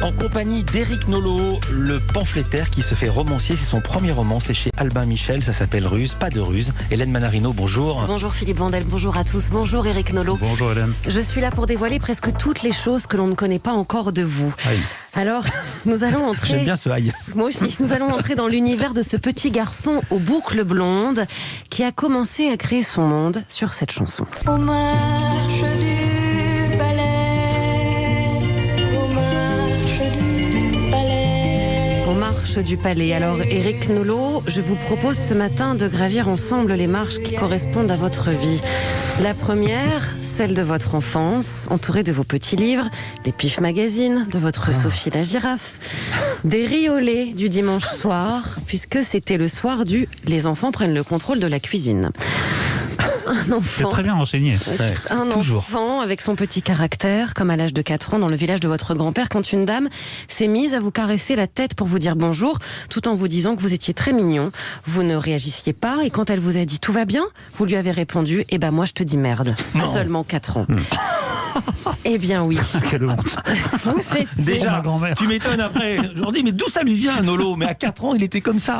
En compagnie d'Éric Nolot, le pamphlétaire qui se fait romancier. C'est son premier roman, c'est chez Albin Michel, ça s'appelle Ruse, pas de ruse. Hélène Manarino, bonjour. Bonjour Philippe Vandel, bonjour à tous. Bonjour Éric Nolot. Bonjour Hélène. Je suis là pour dévoiler presque toutes les choses que l'on ne connaît pas encore de vous. Aïe. Alors, nous allons entrer... J'aime bien ce aïe. Moi aussi. Nous allons entrer dans l'univers de ce petit garçon aux boucles blondes qui a commencé à créer son monde sur cette chanson. Aux marches du palais, aux marches du palais. Aux marches du palais. Alors, Éric Nolot, je vous propose ce matin de gravir ensemble les marches qui correspondent à votre vie. La première, celle de votre enfance, entourée de vos petits livres, des Pif Magazine, de votre Sophie la girafe, des riolets du dimanche soir, puisque c'était le soir du « Les enfants prennent le contrôle de la cuisine ». Un enfant, très bien renseigné. un toujours. enfant avec son petit caractère, comme à l'âge de 4 ans dans le village de votre grand-père, quand une dame s'est mise à vous caresser la tête pour vous dire bonjour, tout en vous disant que vous étiez très mignon. Vous ne réagissiez pas, et quand elle vous a dit tout va bien, vous lui avez répondu eh ben moi je te dis merde. À seulement 4 ans. Eh bien oui. Quelle honte. Vous étiez... Déjà, ma grand-mère. tu m'étonnes après. Je leur dis, mais d'où ça lui vient, Nolot? Mais à 4 ans, il était comme ça.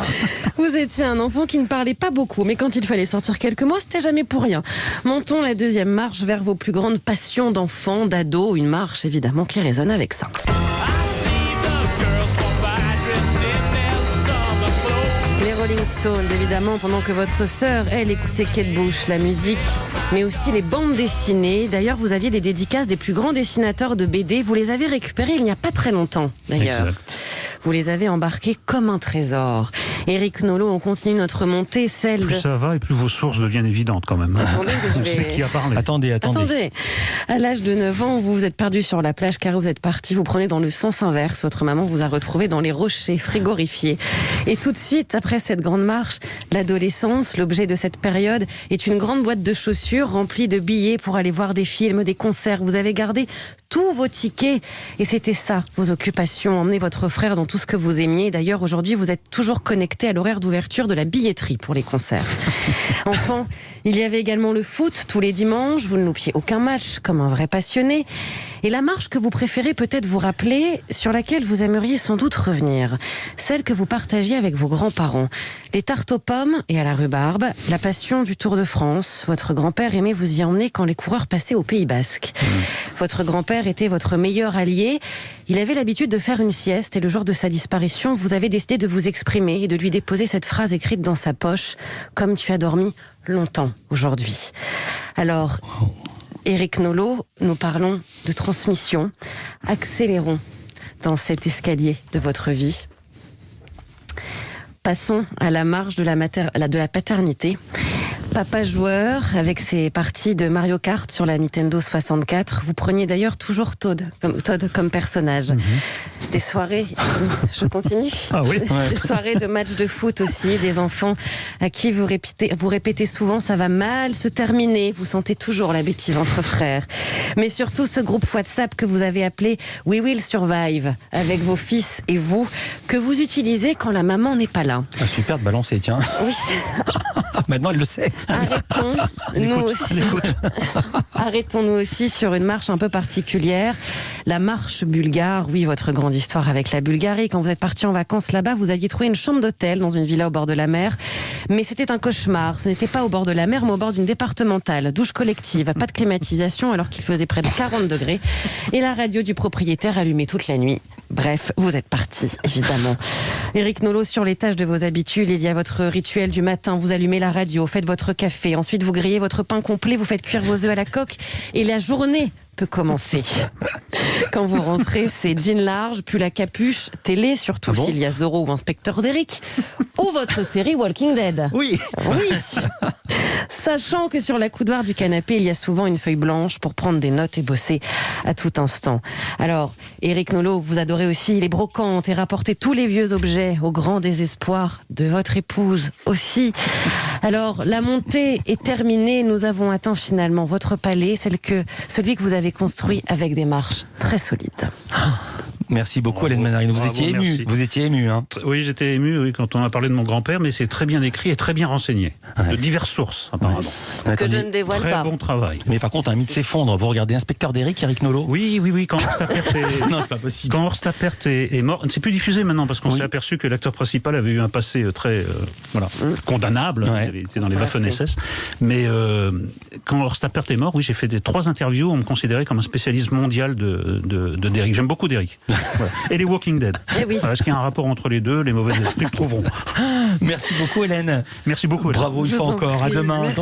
Vous étiez un enfant qui ne parlait pas beaucoup, mais quand il fallait sortir quelques mots, c'était jamais pour rien. Montons la deuxième marche vers vos plus grandes passions d'enfant, d'ado, une marche évidemment qui résonne avec ça. Les Rolling Stones, évidemment, pendant que votre sœur, elle, écoutait Kate Bush, la musique, mais aussi les bandes dessinées. D'ailleurs, vous aviez des dédicaces des plus grands dessinateurs de BD. Vous les avez récupérées il n'y a pas très longtemps, d'ailleurs. Exact. Vous les avez embarqués comme un trésor. Éric Nolot, on continue notre montée, celle Plus de... ça va et plus vos sources deviennent évidentes quand même. Attendez que je On vais- sait qui a parlé. Attendez. Attendez, à l'âge de 9 ans, vous vous êtes perdu sur la plage car vous êtes parti, vous prenez dans le sens inverse. Votre maman vous a retrouvé dans les rochers frigorifiés. Et tout de suite, après cette grande marche, l'adolescence, l'objet de cette période, est une grande boîte de chaussures remplie de billets pour aller voir des films, des concerts. Vous avez gardé tous vos tickets et c'était ça, vos occupations, emmener votre frère dans tout ce que vous aimiez. D'ailleurs, aujourd'hui, vous êtes toujours connecté à l'horaire d'ouverture de la billetterie pour les concerts. Enfant, il y avait également le foot tous les dimanches. Vous ne loupiez aucun match comme un vrai passionné. Et la marche que vous préférez peut-être vous rappeler, sur laquelle vous aimeriez sans doute revenir, celle que vous partagiez avec vos grands-parents. Les tartes aux pommes et à la rhubarbe, la passion du Tour de France. Votre grand-père aimait vous y emmener quand les coureurs passaient au Pays Basque. Votre grand-père était votre meilleur allié. Il avait l'habitude de faire une sieste et le jour de sa disparition, vous avez décidé de vous exprimer et de lui déposer cette phrase écrite dans sa poche, comme tu as dormi longtemps aujourd'hui. Alors, Éric Nolot, nous parlons de transmission. Accélérons dans cet escalier de votre vie. Passons à la marche de la paternité. Papa joueur, avec ses parties de Mario Kart sur la Nintendo 64. Vous preniez d'ailleurs toujours Todd comme personnage. Des soirées, je continue. Ah oui. Des soirées de matchs de foot aussi, des enfants à qui vous répétez souvent ça va mal se terminer. Vous sentez toujours la bêtise entre frères. Mais surtout ce groupe WhatsApp que vous avez appelé We Will Survive, avec vos fils et vous, que vous utilisez quand la maman n'est pas là. Ah, super de balancer, tiens. Oui. Maintenant, elle le sait. Arrêtons-nous aussi sur une marche un peu particulière. La marche bulgare, oui, votre grande histoire avec la Bulgarie. Quand vous êtes parti en vacances là-bas, vous aviez trouvé une chambre d'hôtel dans une villa au bord de la mer. Mais c'était un cauchemar. Ce n'était pas au bord de la mer, mais au bord d'une départementale. Douche collective, pas de climatisation alors qu'il faisait près de 40 degrés. Et la radio du propriétaire allumée toute la nuit. Bref, vous êtes parti, évidemment. Éric Nolot, sur les tâches de vos habitudes, il y a votre rituel du matin. Vous allumez la radio, faites votre café. Ensuite, vous grillez votre pain complet, vous faites cuire vos œufs à la coque. Et la journée peut commencer. Quand vous rentrez, c'est jean large, puis la capuche, télé, surtout s'il y a Zorro ou Inspecteur Derrick, ou votre série Walking Dead. Oui. Oui. Sachant que sur la coudoir du canapé, il y a souvent une feuille blanche pour prendre des notes et bosser à tout instant. Alors, Éric Nolot, vous adorez aussi les brocantes et rapporter tous les vieux objets au grand désespoir de votre épouse aussi. Alors, la montée est terminée. Nous avons atteint finalement votre palais, celui que vous avez construit avec des marches très solides. Merci beaucoup, Bravo. Hélène Manarino. Vous Bravo, étiez ému. merci. Vous étiez ému, hein. Oui, j'étais ému quand on a parlé de mon grand-père, mais c'est très bien écrit et très bien renseigné. Ouais. De diverses sources, apparemment. Que Attendez. je ne dévoile Très pas. bon travail. Mais par contre, un mythe s'effondre. Vous regardez Inspecteur d'Eric, Eric Nolot? Oui, quand Horst Tappert est... Non, c'est pas possible. Quand Horst Tappert est mort, c'est plus diffusé maintenant parce qu'on Oui. s'est aperçu que l'acteur principal avait eu un passé très condamnable. Ouais. Il avait été dans les Voilà, Waffen-SS. Mais quand Horst Tappert est mort, oui, j'ai fait 3 interviews. On me considérait comme un spécialiste mondial de Derrick. J'aime beaucoup Derrick. Voilà. Et les Walking Dead. Eh oui. Voilà, est-ce qu'il y a un rapport entre les deux? Les mauvais esprits le trouveront. Merci beaucoup, Hélène. Merci beaucoup. Hélène. Bravo une Je fois vous en encore. À prie. demain. Merci.